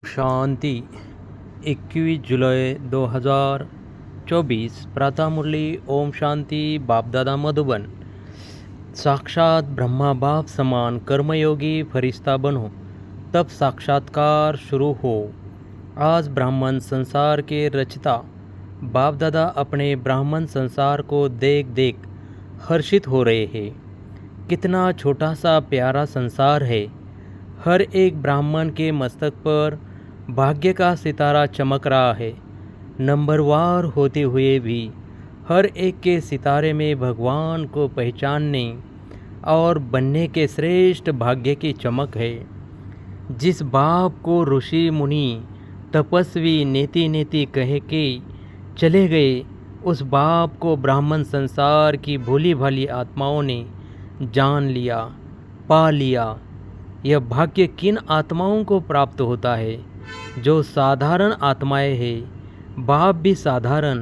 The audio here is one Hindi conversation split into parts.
शांति 21 जुलाई 2024 प्रातः मुरली ओम शांति बाप दादा मधुबन। साक्षात ब्रह्मा बाप समान कर्मयोगी फरिश्ता बनो तब साक्षात्कार शुरू हो। आज ब्राह्मण संसार के रचता बाप दादा अपने ब्राह्मण संसार को देख देख हर्षित हो रहे हैं। कितना छोटा सा प्यारा संसार है। हर एक ब्राह्मण के मस्तक पर भाग्य का सितारा चमक रहा है। नंबरवार होते हुए भी हर एक के सितारे में भगवान को पहचानने और बनने के श्रेष्ठ भाग्य की चमक है। जिस बाप को ऋषि मुनि तपस्वी नेति नेति कह के चले गए, उस बाप को ब्राह्मण संसार की भोली भाली आत्माओं ने जान लिया, पा लिया। यह भाग्य किन आत्माओं को प्राप्त होता है? जो साधारण आत्माएं हैं। बाप भी साधारण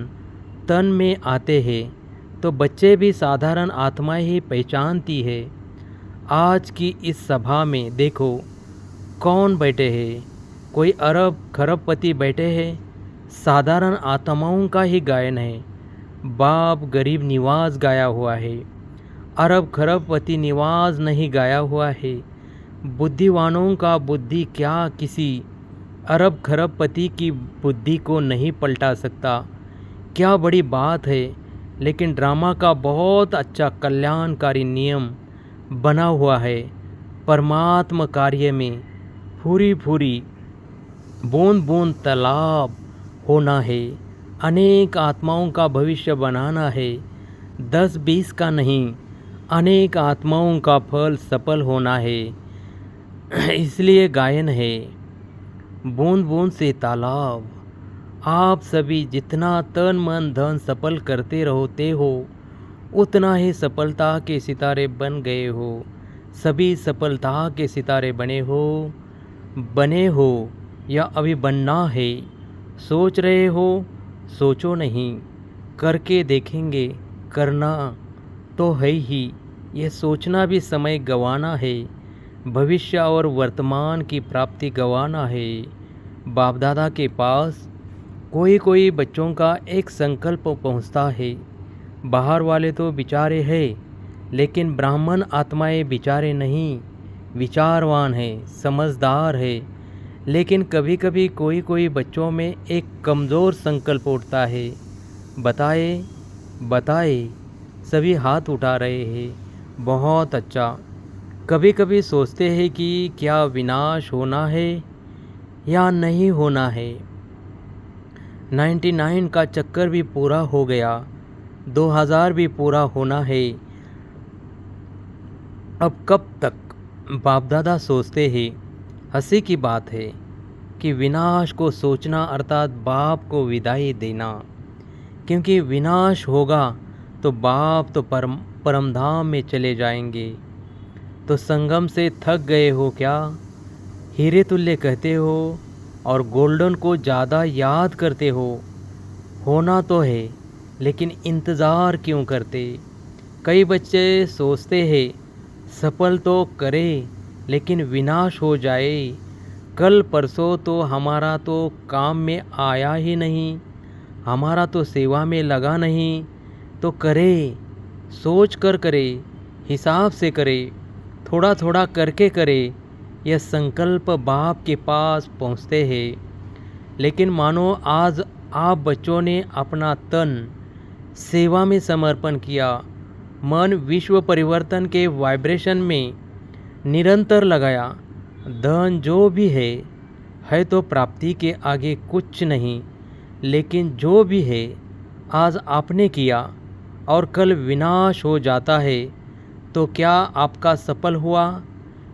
तन में आते हैं तो बच्चे भी साधारण आत्माएं ही पहचानती है। आज की इस सभा में देखो कौन बैठे हैं। कोई अरब खरबपति बैठे हैं। साधारण आत्माओं का ही गायन है। बाप गरीब निवाज गाया हुआ है, अरब खरबपति निवाज नहीं गाया हुआ है। बुद्धिवानों का बुद्धि क्या किसी अरब खरबपति की बुद्धि को नहीं पलटा सकता? क्या बड़ी बात है। लेकिन ड्रामा का बहुत अच्छा कल्याणकारी नियम बना हुआ है। परमात्मा कार्य में फूरी फूरी बूंद बूंद तालाब होना है। अनेक आत्माओं का भविष्य बनाना है। 10-20 का नहीं, अनेक आत्माओं का फल सफल होना है। इसलिए गायन है बूंद बूंद से तालाब। आप सभी जितना तन मन धन सफल करते रहते हो, उतना ही सफलता के सितारे बन गए हो। सभी सफलता के सितारे बने हो या अभी बनना है। सोच रहे हो, सोचो नहीं, करके देखेंगे। करना तो है ही। यह सोचना भी समय गंवाना है। भविष्य और वर्तमान की प्राप्ति गंवाना है। बाप दादा के पास कोई कोई बच्चों का एक संकल्प पहुंचता है। बाहर वाले तो बेचारे हैं, लेकिन ब्राह्मण आत्माएं बेचारे नहीं, विचारवान है, समझदार है। लेकिन कभी कभी कोई कोई बच्चों में एक कमज़ोर संकल्प उठता है। बताए बताए सभी हाथ उठा रहे हैं। बहुत अच्छा। कभी कभी सोचते हैं कि क्या विनाश होना है या नहीं होना है। 99 का चक्कर भी पूरा हो गया, 2000 भी पूरा होना है। अब कब तक? बाप दादा सोचते हैं। हंसी की बात है कि विनाश को सोचना अर्थात बाप को विदाई देना। क्योंकि विनाश होगा तो बाप तो परमधाम में चले जाएंगे। तो संगम से थक गए हो क्या? हीरे तुल्य कहते हो और गोल्डन को ज़्यादा याद करते हो। होना तो है, लेकिन इंतज़ार क्यों करते? कई बच्चे सोचते हैं सफल तो करे, लेकिन विनाश हो जाए। कल परसों तो हमारा तो काम में आया ही नहीं, हमारा तो सेवा में लगा नहीं, तो करे। सोच कर करे, हिसाब से करे, थोड़ा थोड़ा करके करे। यह संकल्प बाप के पास पहुँचते हैं। लेकिन मानो आज आप बच्चों ने अपना तन सेवा में समर्पण किया, मन विश्व परिवर्तन के वाइब्रेशन में निरंतर लगाया। धन जो भी है तो प्राप्ति के आगे कुछ नहीं। लेकिन जो भी है आज आपने किया और कल विनाश हो जाता है, तो क्या आपका सफल हुआ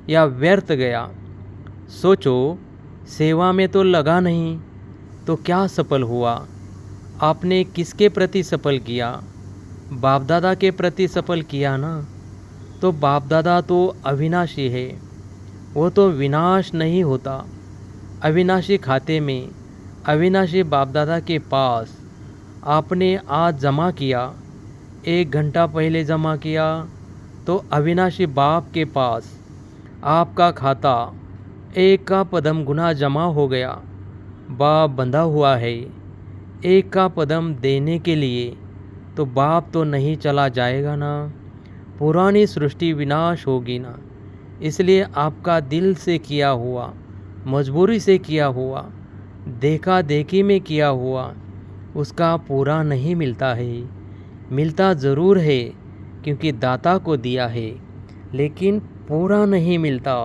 या व्यर्थ गया? सोचो, सेवा में तो लगा नहीं, तो क्या सफल हुआ? आपने किसके प्रति सफल किया? बाप दादा के प्रति सफल किया ना। तो बाप दादा तो अविनाशी है, वो तो विनाश नहीं होता। अविनाशी खाते में अविनाशी बाप दादा के पास आपने आज जमा किया, 1 घंटा पहले जमा किया, तो अविनाशी बाप के पास आपका खाता एक का पदम गुना जमा हो गया, बाप बंधा हुआ है। एक का पदम देने के लिए तो बाप तो नहीं चला जाएगा ना। पुरानी सृष्टि विनाश होगी ना। इसलिए आपका दिल से किया हुआ, मजबूरी से किया हुआ, देखा देखी में किया हुआ, उसका पूरा नहीं मिलता है। मिलता ज़रूर है क्योंकि दाता को दिया है, लेकिन पूरा नहीं मिलता।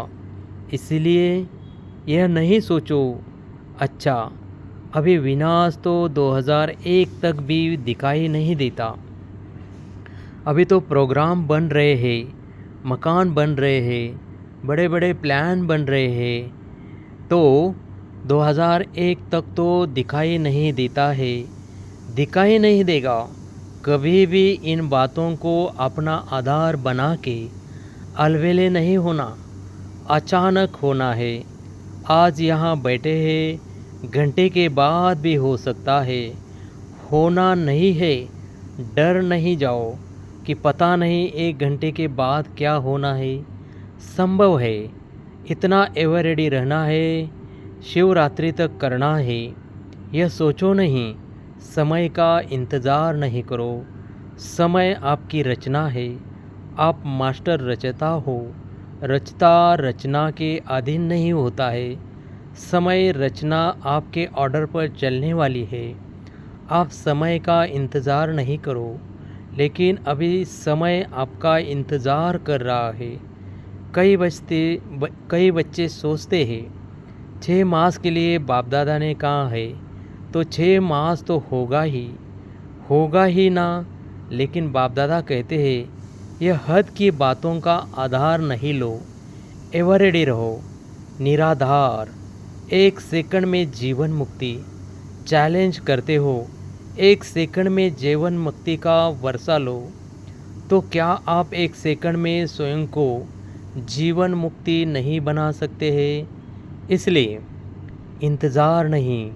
इसलिए यह नहीं सोचो अच्छा अभी विनाश तो 2001 तक भी दिखाई नहीं देता। अभी तो प्रोग्राम बन रहे हैं, मकान बन रहे हैं, बड़े बड़े प्लान बन रहे हैं। तो 2001 तक तो दिखाई नहीं देता है, दिखाई नहीं देगा। कभी भी इन बातों को अपना आधार बना के अलवेले नहीं होना, अचानक होना है। आज यहाँ बैठे हैं, घंटे के बाद भी हो सकता है। होना नहीं है, डर नहीं जाओ कि पता नहीं 1 घंटे के बाद क्या होना है। संभव है, इतना एवर रेडी रहना है, शिवरात्रि तक करना है। यह सोचो नहीं, समय का इंतज़ार नहीं करो। समय आपकी रचना है, आप मास्टर रचता हो। रचता रचना के अधीन नहीं होता है। समय रचना आपके ऑर्डर पर चलने वाली है। आप समय का इंतज़ार नहीं करो, लेकिन अभी समय आपका इंतज़ार कर रहा है। कई बच्चे सोचते हैं 6 मास के लिए बाप दादा ने कहा है तो 6 मास तो होगा ही ना। लेकिन बाप दादा कहते हैं यह हद की बातों का आधार नहीं लो, एवर रेडी रहो, निराधार। 1 सेकंड में जीवन मुक्ति चैलेंज करते हो, 1 सेकंड में जीवन मुक्ति का वर्षा लो। तो क्या आप 1 सेकंड में स्वयं को जीवन मुक्ति नहीं बना सकते हैं? इसलिए इंतज़ार नहीं,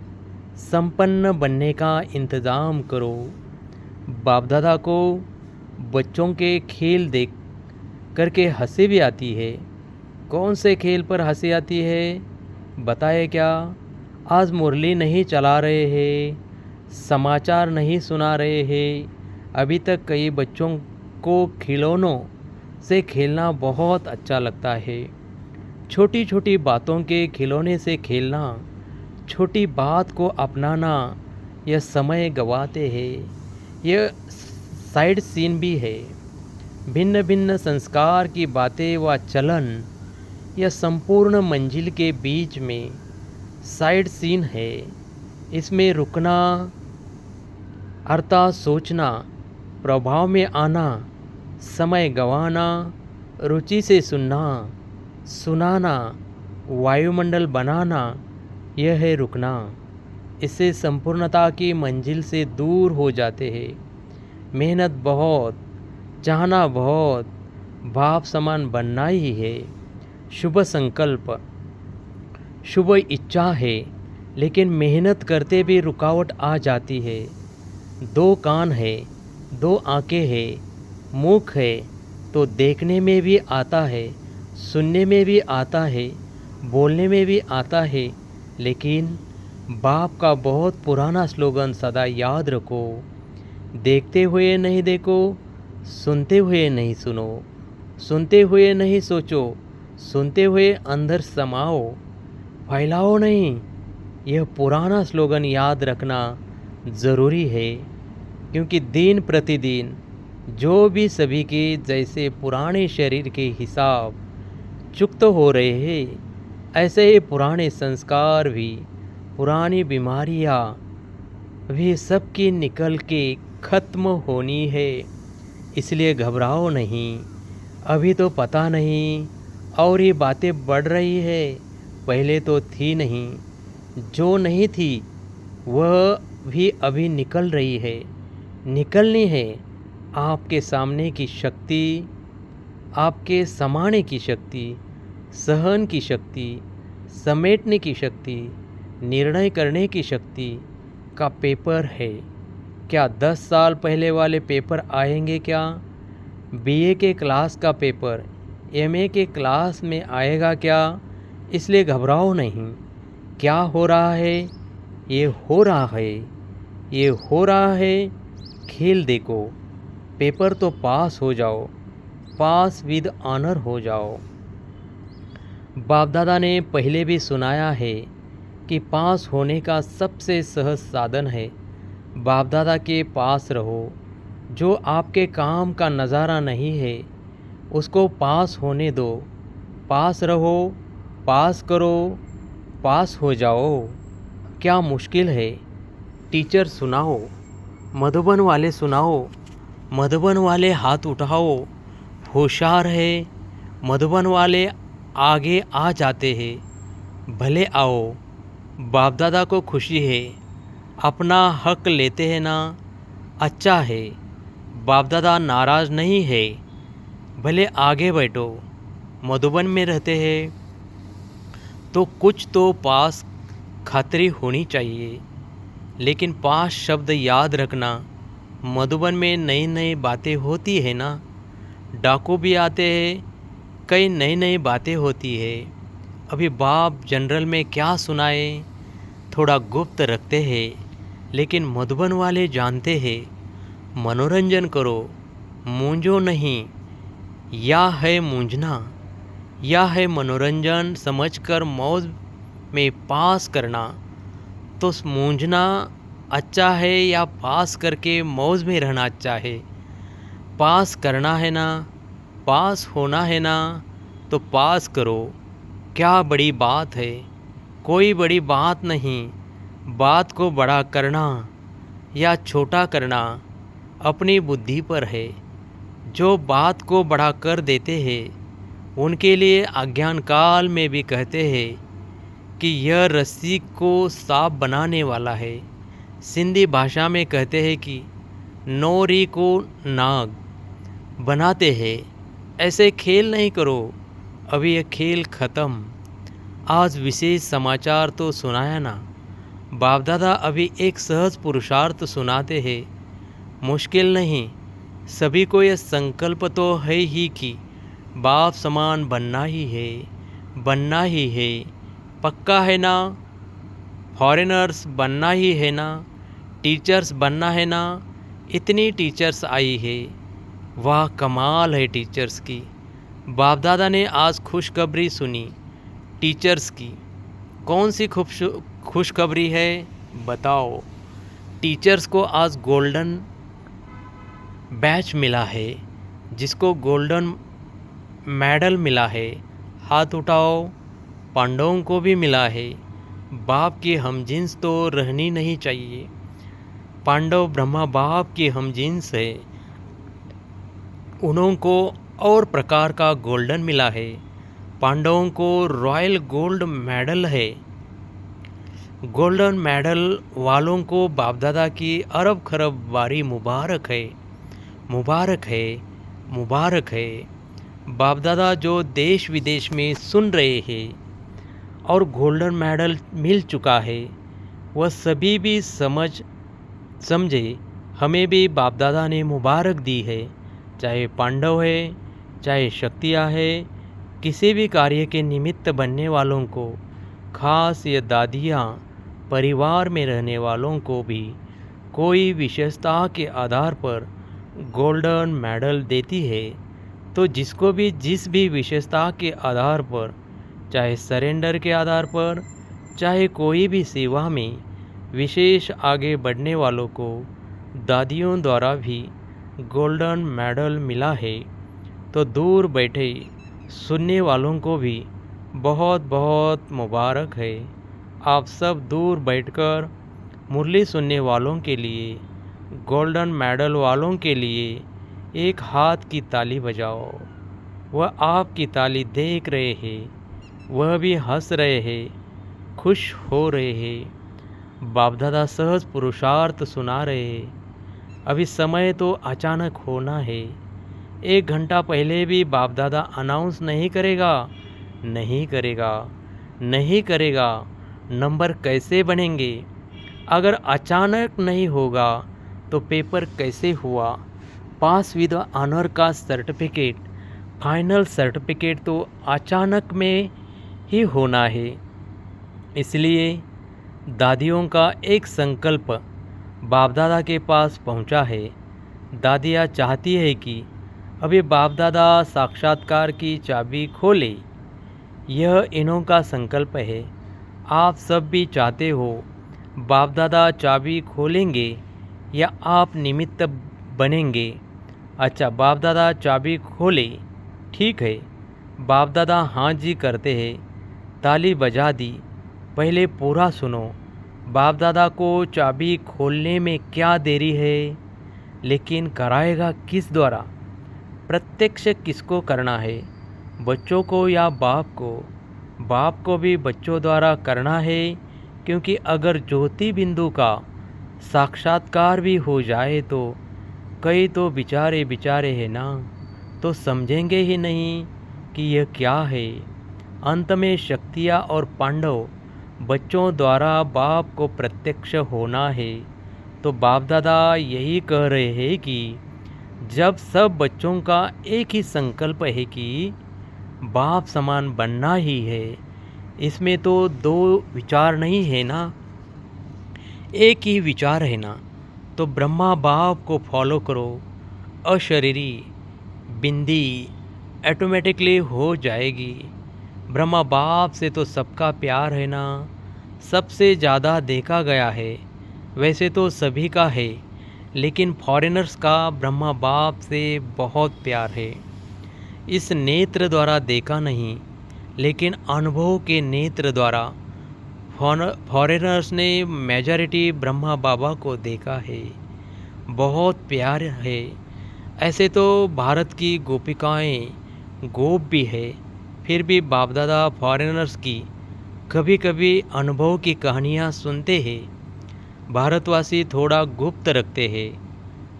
संपन्न बनने का इंतज़ाम करो। बाप दादा को बच्चों के खेल देख करके हंसी भी आती है। कौन से खेल पर हंसी आती है बताए क्या? आज मुरली नहीं चला रहे हैं, समाचार नहीं सुना रहे हैं। अभी तक कई बच्चों को खिलौनों से खेलना बहुत अच्छा लगता है। छोटी छोटी बातों के खिलौने से खेलना, छोटी बात को अपनाना, यह समय गवाते हैं। यह साइड सीन भी है। भिन्न भिन्न संस्कार की बातें व चलन, यह संपूर्ण मंजिल के बीच में साइड सीन है। इसमें रुकना अर्थात सोचना, प्रभाव में आना, समय गंवाना, रुचि से सुनाना, वायुमंडल बनाना, यह है रुकना। इससे संपूर्णता की मंजिल से दूर हो जाते हैं। मेहनत बहुत, चाहना बहुत, भाव समान बनना ही है। शुभ संकल्प, शुभ इच्छा है, लेकिन मेहनत करते भी रुकावट आ जाती है। 2 कान है, 2 आँखें है, मुख है, तो देखने में भी आता है, सुनने में भी आता है, बोलने में भी आता है। लेकिन बाप का बहुत पुराना स्लोगन सदा याद रखो, देखते हुए नहीं देखो, सुनते हुए नहीं सुनो, सुनते हुए नहीं सोचो, सुनते हुए अंदर समाओ, फैलाओ नहीं। यह पुराना स्लोगन याद रखना ज़रूरी है, क्योंकि दिन प्रतिदिन जो भी सभी के जैसे पुराने शरीर के हिसाब चुक्त हो रहे हैं, ऐसे ही पुराने संस्कार भी, पुरानी बीमारियाँ भी सबकी निकल के ख़त्म होनी है। इसलिए घबराओ नहीं, अभी तो पता नहीं और ये बातें बढ़ रही है, पहले तो थी नहीं। जो नहीं थी वह भी अभी निकल रही है, निकलनी है। आपके सामने की शक्ति, आपके समाने की शक्ति, सहन की शक्ति, समेटने की शक्ति, निर्णय करने की शक्ति का पेपर है। क्या 10 साल पहले वाले पेपर आएंगे क्या? बीए के क्लास का पेपर एमए के क्लास में आएगा क्या? इसलिए घबराओ नहीं। क्या हो रहा है? ये हो रहा है, ये हो रहा है। खेल देखो, पेपर तो पास हो जाओ, पास विद ऑनर हो जाओ। बाप दादा ने पहले भी सुनाया है कि पास होने का सबसे सहज साधन है बाप दादा के पास रहो। जो आपके काम का नज़ारा नहीं है उसको पास होने दो। पास रहो, पास करो, पास हो जाओ। क्या मुश्किल है? टीचर सुनाओ, मधुबन वाले सुनाओ, मधुबन वाले हाथ उठाओ। होशियार है, मधुबन वाले आगे आ जाते हैं। भले आओ, बाप दादा को खुशी है, अपना हक लेते हैं ना, अच्छा है। बाप दादा नाराज़ नहीं है, भले आगे बैठो। मधुबन में रहते हैं तो कुछ तो पास खातरी होनी चाहिए। लेकिन पास शब्द याद रखना, मधुबन में नई नई बातें होती है ना, डाकू भी आते हैं, कई नई नई बातें होती है। अभी बाप जनरल में क्या सुनाए, थोड़ा गुप्त रखते हैं, लेकिन मधुबन वाले जानते हैं। मनोरंजन करो, मूंझो नहीं। या है मूंझना, या है मनोरंजन समझकर मौज में पास करना। तो मूंझना अच्छा है या पास करके मौज में रहना अच्छा है? पास करना है ना, पास होना है ना, तो पास करो। क्या बड़ी बात है? कोई बड़ी बात नहीं। बात को बड़ा करना या छोटा करना अपनी बुद्धि पर है। जो बात को बड़ा कर देते हैं उनके लिए अज्ञान काल में भी कहते हैं कि यह रस्सी को साफ बनाने वाला है। सिंधी भाषा में कहते हैं कि नोरी को नाग बनाते हैं। ऐसे खेल नहीं करो, अभी यह खेल ख़त्म। आज विशेष समाचार तो सुनाया ना। बाप दादा अभी एक सहज पुरुषार्थ सुनाते हैं। मुश्किल नहीं, सभी को यह संकल्प तो है ही कि बाप समान बनना ही है, बनना ही है। पक्का है ना? फॉरेनर्स बनना ही है ना? टीचर्स बनना है ना? इतनी टीचर्स आई है, वाह कमाल है टीचर्स की। बाप दादा ने आज खुशखबरी सुनी टीचर्स की। कौन सी खुशखबरी है बताओ? टीचर्स को आज गोल्डन बैच मिला है, जिसको गोल्डन मेडल मिला है। हाथ उठाओ। पांडवों को भी मिला है। बाप की हमजिन्स तो रहनी नहीं चाहिए। पांडव ब्रह्मा बाप की हमजिन्स है, उनको और प्रकार का गोल्डन मिला है। पांडवों को रॉयल गोल्ड मेडल है। गोल्डन मेडल वालों को बाप दादा की अरब खरब बारी मुबारक है, मुबारक है, मुबारक है। बाप दादा जो देश विदेश में सुन रहे हैं और गोल्डन मेडल मिल चुका है, वह सभी भी समझे हमें भी बाप दादा ने मुबारक दी है। चाहे पांडव है, चाहे शक्तियाँ है, किसी भी कार्य के निमित्त बनने वालों को, खास ये दादियाँ परिवार में रहने वालों को भी कोई विशेषता के आधार पर गोल्डन मेडल देती है। तो जिसको भी जिस भी विशेषता के आधार पर, चाहे सरेंडर के आधार पर, चाहे कोई भी सेवा में विशेष आगे बढ़ने वालों को दादियों द्वारा भी गोल्डन मेडल मिला है। तो दूर बैठे सुनने वालों को भी बहुत बहुत मुबारक है। आप सब दूर बैठकर मुरली सुनने वालों के लिए, गोल्डन मेडल वालों के लिए एक हाथ की ताली बजाओ। वह आपकी ताली देख रहे हैं, वह भी हंस रहे हैं, खुश हो रहे हैं। बाप दादा सहज पुरुषार्थ सुना रहे हैं। अभी समय तो अचानक होना है। 1 घंटा पहले भी बाप दादा अनाउंस नहीं करेगा, नहीं करेगा, नहीं करेगा। नंबर कैसे बनेंगे? अगर अचानक नहीं होगा तो पेपर कैसे हुआ? पास विद ऑनर का सर्टिफिकेट, फाइनल सर्टिफिकेट तो अचानक में ही होना है। इसलिए दादियों का एक संकल्प बाप दादा के पास पहुंचा है। दादियाँ चाहती है कि अभी बाप दादा साक्षात्कार की चाबी खोले। यह इन्हों का संकल्प है। आप सब भी चाहते हो बाप दादा चाबी खोलेंगे या आप निमित्त बनेंगे? अच्छा, बाप दादा चाबी खोले, ठीक है। बाप दादा हाँ जी करते हैं, ताली बजा दी। पहले पूरा सुनो, बाप दादा को चाबी खोलने में क्या देरी है, लेकिन कराएगा किस द्वारा? प्रत्यक्ष किसको करना है, बच्चों को या बाप को? बाप को भी बच्चों द्वारा करना है, क्योंकि अगर ज्योति बिंदु का साक्षात्कार भी हो जाए तो कई तो बेचारे बेचारे हैं ना, तो समझेंगे ही नहीं कि यह क्या है। अंत में शक्तियाँ और पांडव बच्चों द्वारा बाप को प्रत्यक्ष होना है। तो बाप दादा यही कह रहे हैं कि जब सब बच्चों का एक ही संकल्प है कि बाप समान बनना ही है, इसमें तो दो विचार नहीं है ना, एक ही विचार है ना। तो ब्रह्मा बाप को फॉलो करो, अशरीरी बिंदी ऑटोमेटिकली हो जाएगी। ब्रह्मा बाप से तो सबका प्यार है ना, सबसे ज़्यादा देखा गया है। वैसे तो सभी का है, लेकिन फॉरेनर्स का ब्रह्मा बाप से बहुत प्यार है। इस नेत्र द्वारा देखा नहीं, लेकिन अनुभव के नेत्र द्वारा फॉरेनर्स ने मेजॉरिटी ब्रह्मा बाबा को देखा है। बहुत प्यार है। ऐसे तो भारत की गोपिकाएं गोप भी है, फिर भी बाप दादा फॉरेनर्स की कभी कभी अनुभव की कहानियाँ सुनते हैं। भारतवासी थोड़ा गुप्त रखते हैं,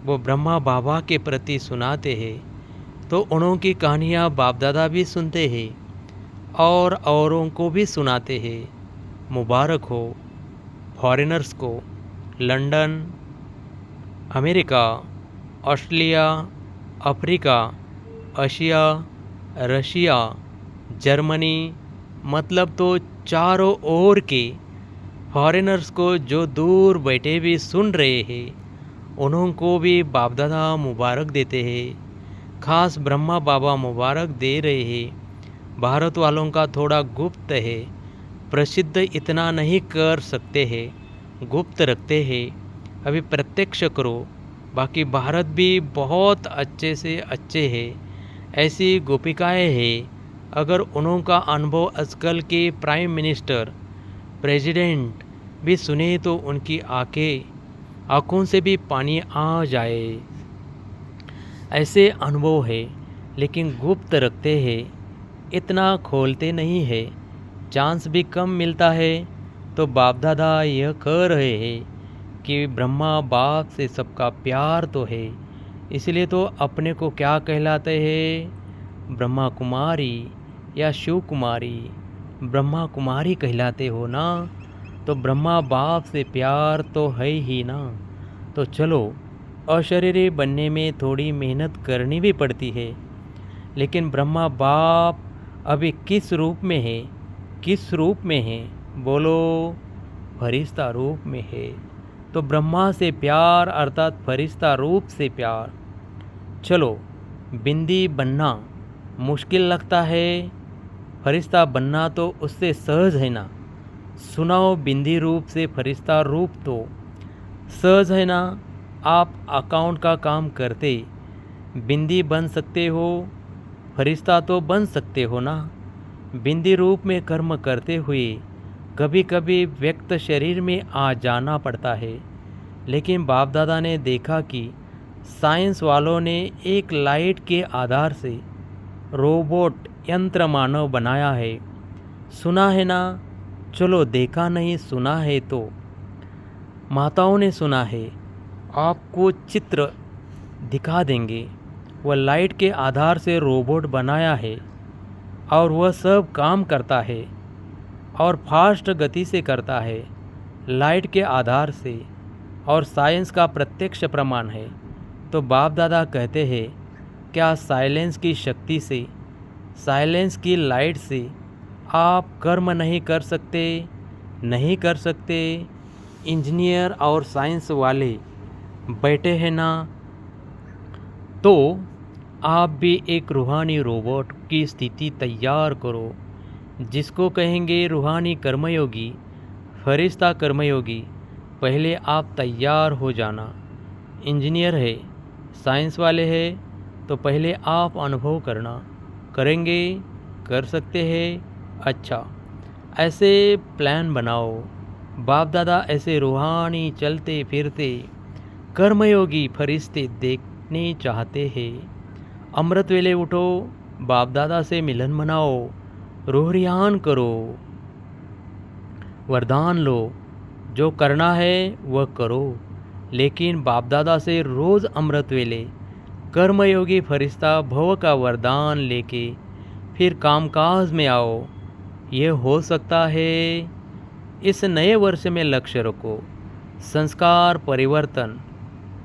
वो ब्रह्मा बाबा के प्रति सुनाते हैं, तो उन्हों की कहानियाँ बाप दादा भी सुनते हैं और औरों को भी सुनाते हैं। मुबारक हो फॉरेनर्स को। London, America, Australia, Africa, Asia, Russia, Germany, मतलब तो चारों ओर के फॉरेनर्स को जो दूर बैठे भी सुन रहे हैं, उन्हों को भी बाप दादा मुबारक देते हैं। खास ब्रह्मा बाबा मुबारक दे रहे हैं। भारत वालों का थोड़ा गुप्त है, प्रसिद्ध इतना नहीं कर सकते हैं, गुप्त रखते हैं। अभी प्रत्यक्ष करो। बाकी भारत भी बहुत अच्छे से अच्छे है। ऐसी गोपिकाएं हैं, अगर उन्हों का अनुभव आजकल के प्राइम मिनिस्टर, प्रेसिडेंट भी सुने तो उनकी आँखों से भी पानी आ जाए। ऐसे अनुभव है, लेकिन गुप्त रखते हैं, इतना खोलते नहीं है, चांस भी कम मिलता है। तो बाप दादा यह कह रहे हैं कि ब्रह्मा बाप से सबका प्यार तो है, इसलिए तो अपने को क्या कहलाते हैं, ब्रह्मा कुमारी या शिव कुमारी। ब्रह्मा कुमारी कहलाते हो ना, तो ब्रह्मा बाप से प्यार तो है ही ना। तो चलो, अशरीरी बनने में थोड़ी मेहनत करनी भी पड़ती है, लेकिन ब्रह्मा बाप अभी किस रूप में है, किस रूप में है, बोलो, फरिश्ता रूप में है। तो ब्रह्मा से प्यार अर्थात फरिश्ता रूप से प्यार। चलो, बिंदी बनना मुश्किल लगता है, फरिश्ता बनना तो उससे सहज है ना। सुनाओ, बिंदी रूप से फरिश्ता रूप तो सहज है ना। आप अकाउंट का काम करते बिंदी बन सकते हो, फरिश्ता तो बन सकते हो ना। बिंदी रूप में कर्म करते हुए कभी कभी व्यक्त शरीर में आ जाना पड़ता है, लेकिन बाप दादा ने देखा कि साइंस वालों ने एक लाइट के आधार से रोबोट यंत्र मानव बनाया है। सुना है ना? चलो, देखा नहीं, सुना है तो माताओं ने सुना है। आपको चित्र दिखा देंगे। वह लाइट के आधार से रोबोट बनाया है और वह सब काम करता है और फास्ट गति से करता है, लाइट के आधार से, और साइंस का प्रत्यक्ष प्रमाण है। तो बाप दादा कहते हैं, क्या साइलेंस की शक्ति से, साइलेंस की लाइट से आप कर्म नहीं कर सकते, नहीं कर सकते। इंजीनियर और साइंस वाले बैठे हैं ना, तो आप भी एक रूहानी रोबोट की स्थिति तैयार करो, जिसको कहेंगे रूहानी कर्मयोगी, फरिश्ता कर्मयोगी। पहले आप तैयार हो जाना। इंजीनियर है, साइंस वाले हैं, तो पहले आप अनुभव करना। करेंगे, कर सकते हैं, अच्छा। ऐसे प्लान बनाओ। बाप दादा ऐसे रूहानी चलते फिरते कर्मयोगी फरिश्ते देखने चाहते हैं। अमृत वेले उठो, बाप दादा से मिलन मनाओ, रूह-रियान करो, वरदान लो। जो करना है वह करो, लेकिन बाप दादा से रोज़ अमृत वेले कर्मयोगी फरिश्ता भव का वरदान लेके फिर कामकाज में आओ। ये हो सकता है। इस नए वर्ष में लक्ष्य रखो, संस्कार परिवर्तन,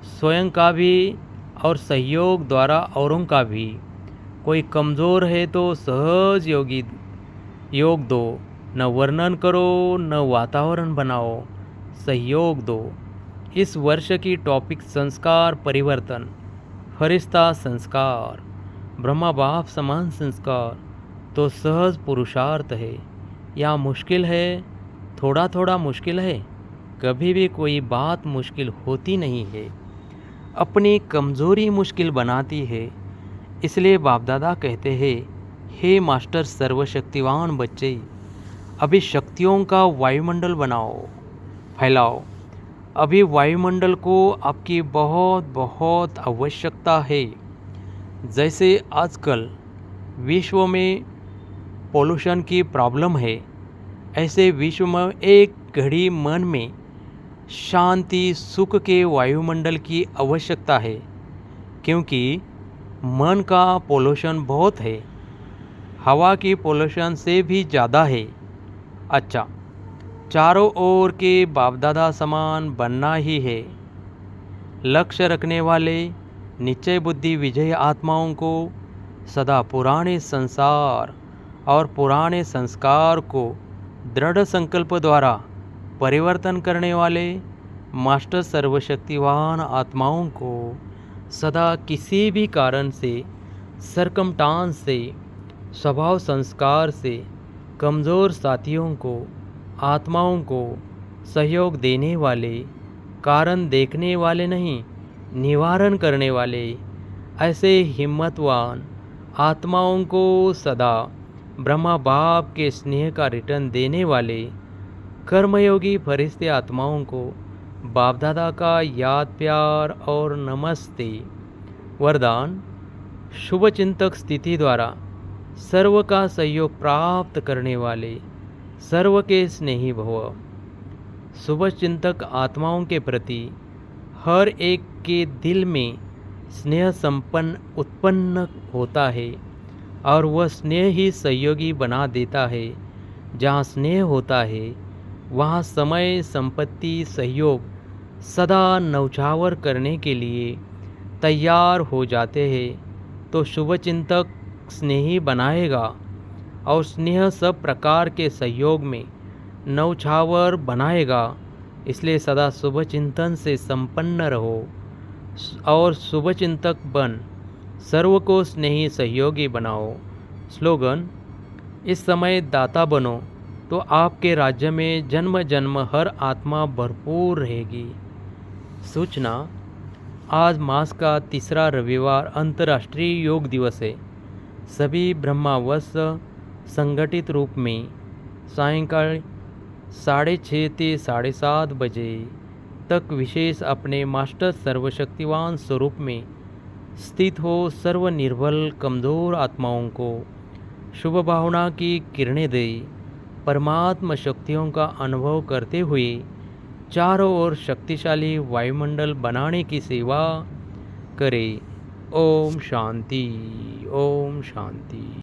स्वयं का भी और सहयोग द्वारा औरों का भी। कोई कमज़ोर है तो सहज योग दो, न वर्णन करो, न वातावरण बनाओ, सहयोग दो। इस वर्ष की टॉपिक संस्कार परिवर्तन, फरिश्ता संस्कार, ब्रह्मा बाप समान संस्कार। तो सहज पुरुषार्थ है या मुश्किल है? थोड़ा थोड़ा मुश्किल है। कभी भी कोई बात मुश्किल होती नहीं है, अपनी कमज़ोरी मुश्किल बनाती है। इसलिए बाप दादा कहते हैं, हे मास्टर सर्वशक्तिवान बच्चे, अभी शक्तियों का वायुमंडल बनाओ, फैलाओ। अभी वायुमंडल को आपकी बहुत बहुत आवश्यकता है। जैसे आजकल विश्व में पोल्यूशन की प्रॉब्लम है, ऐसे विश्व में एक घड़ी मन में शांति सुख के वायुमंडल की आवश्यकता है, क्योंकि मन का पोल्यूशन बहुत है, हवा की पोल्यूशन से भी ज़्यादा है। अच्छा, चारों ओर के बाप दादा समान बनना ही है। लक्ष्य रखने वाले निश्चय बुद्धि विजय आत्माओं को सदा पुराने संसार और पुराने संस्कार को दृढ़ संकल्प द्वारा परिवर्तन करने वाले मास्टर सर्वशक्तिवान आत्माओं को सदा किसी भी कारण से, सरकमटांस से, स्वभाव संस्कार से कमज़ोर साथियों को, आत्माओं को सहयोग देने वाले, कारण देखने वाले नहीं, निवारण करने वाले ऐसे हिम्मतवान आत्माओं को सदा ब्रह्मा बाप के स्नेह का रिटर्न देने वाले कर्मयोगी फरिश्ते आत्माओं को बाप दादा का याद प्यार और नमस्ते। वरदान, शुभ चिंतक स्थिति द्वारा सर्व का सहयोग प्राप्त करने वाले सर्व के स्नेही भव। शुभ चिंतक आत्माओं के प्रति हर एक के दिल में स्नेह संपन्न उत्पन्न होता है, और वह स्नेह ही सहयोगी बना देता है। जहाँ स्नेह होता है वहाँ समय संपत्ति सहयोग सदा नौछावर करने के लिए तैयार हो जाते हैं। तो शुभ चिंतक स्नेही बनाएगा और स्नेह सब प्रकार के सहयोग में नौछावर बनाएगा। इसलिए सदा शुभ चिंतन से संपन्न रहो और शुभ चिंतक बन सर्व को स्नेही सहयोगी बनाओ। स्लोगन, इस समय दाता बनो तो आपके राज्य में जन्म जन्म हर आत्मा भरपूर रहेगी। सूचना, आज मास का तीसरा रविवार अंतर्राष्ट्रीय योग दिवस है। सभी ब्रह्मावस संगठित रूप में सायंकाल 6:30 से 7:30 बजे तक विशेष अपने मास्टर सर्वशक्तिवान स्वरूप में स्थित हो सर्व निर्बल कमज़ोर आत्माओं को शुभ भावना की किरणें दे परमात्मा शक्तियों का अनुभव करते हुए चारों ओर शक्तिशाली वायुमंडल बनाने की सेवा करे। ओम शांति, ओम शांति।